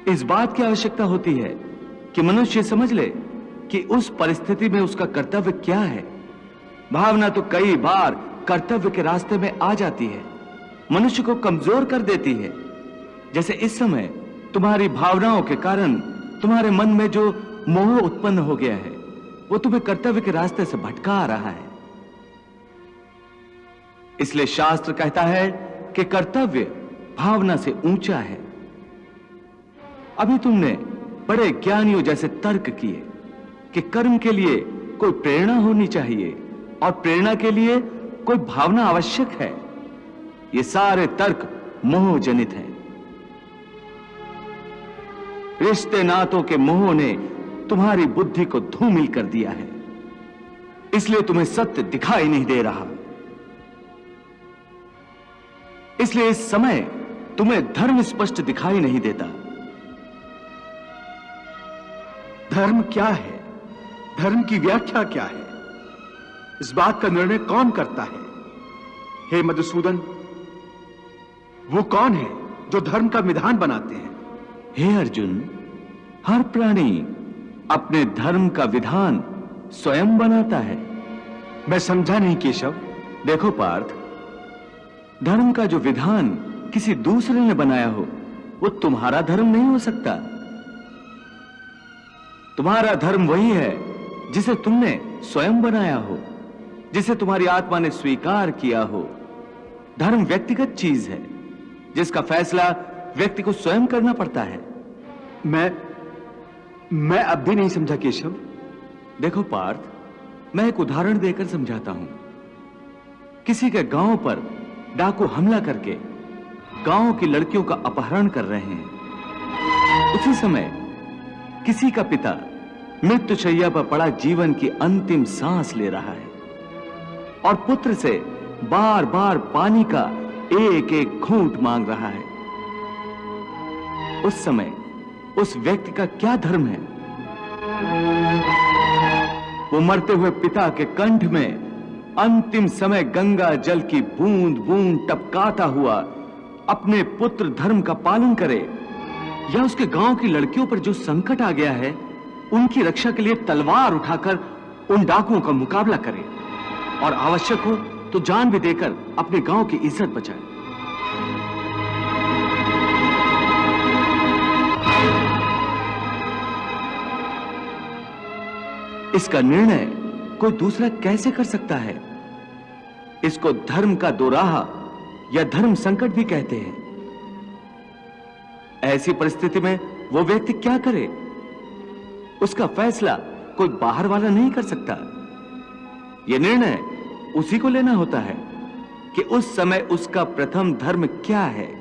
इस बात की आवश्यकता होती है कि मनुष्य समझ ले कि उस परिस्थिति में उसका कर्तव्य क्या है। भावना तो कई बार कर्तव्य के रास्ते में आ जाती है, मनुष्य को कमजोर कर देती है। जैसे इस समय तुम्हारी भावनाओं के कारण तुम्हारे मन में जो मोह उत्पन्न हो गया है, वो तुम्हें कर्तव्य के रास्ते से भटका आ रहा है। इसलिए शास्त्र कहता है कि कर्तव्य भावना से ऊंचा है। अभी तुमने बड़े ज्ञानियों जैसे तर्क किए कि कर्म के लिए कोई प्रेरणा होनी चाहिए और प्रेरणा के लिए कोई भावना आवश्यक है। ये सारे तर्क मोह जनित हैं। रिश्ते नातों के मोह ने तुम्हारी बुद्धि को धूमिल कर दिया है, इसलिए तुम्हें सत्य दिखाई नहीं दे रहा। इसलिए इस समय तुम्हें धर्म स्पष्ट दिखाई नहीं देता। धर्म क्या है? धर्म की व्याख्या क्या है? इस बात का निर्णय कौन करता है? हे मधुसूदन, वो कौन है जो धर्म का विधान बनाते हैं? हे अर्जुन, हर प्राणी अपने धर्म का विधान स्वयं बनाता है। मैं समझा नहीं केशव। देखो पार्थ, धर्म का जो विधान किसी दूसरे ने बनाया हो, वो तुम्हारा धर्म नहीं हो सकता। तुम्हारा धर्म वही है जिसे तुमने स्वयं बनाया हो, जिसे तुम्हारी आत्मा ने स्वीकार किया हो। धर्म व्यक्तिगत चीज है जिसका फैसला व्यक्ति को स्वयं करना पड़ता है। मैं अब भी नहीं समझा केशव। देखो पार्थ, मैं एक उदाहरण देकर समझाता हूं। किसी के गांव पर डाकू हमला करके गांव की लड़कियों का अपहरण कर रहे हैं। उसी समय किसी का पिता मृत्युशैया पर पड़ा जीवन की अंतिम सांस ले रहा है और पुत्र से बार बार पानी का एक एक घूंट मांग रहा है। उस समय उस व्यक्ति का क्या धर्म है? वो मरते हुए पिता के कंठ में अंतिम समय गंगा जल की बूंद बूंद टपकाता हुआ अपने पुत्र धर्म का पालन करे, या उसके गांव की लड़कियों पर जो संकट आ गया है उनकी रक्षा के लिए तलवार उठाकर उन डाकुओं का मुकाबला करे और आवश्यक हो तो जान भी देकर अपने गांव की इज्जत बचाए। इसका निर्णय कोई दूसरा कैसे कर सकता है? इसको धर्म का दोराहा या धर्म संकट भी कहते हैं। ऐसी परिस्थिति में वो व्यक्ति क्या करे? उसका फैसला कोई बाहर वाला नहीं कर सकता। यह निर्णय उसी को लेना होता है कि उस समय उसका प्रथम धर्म क्या है।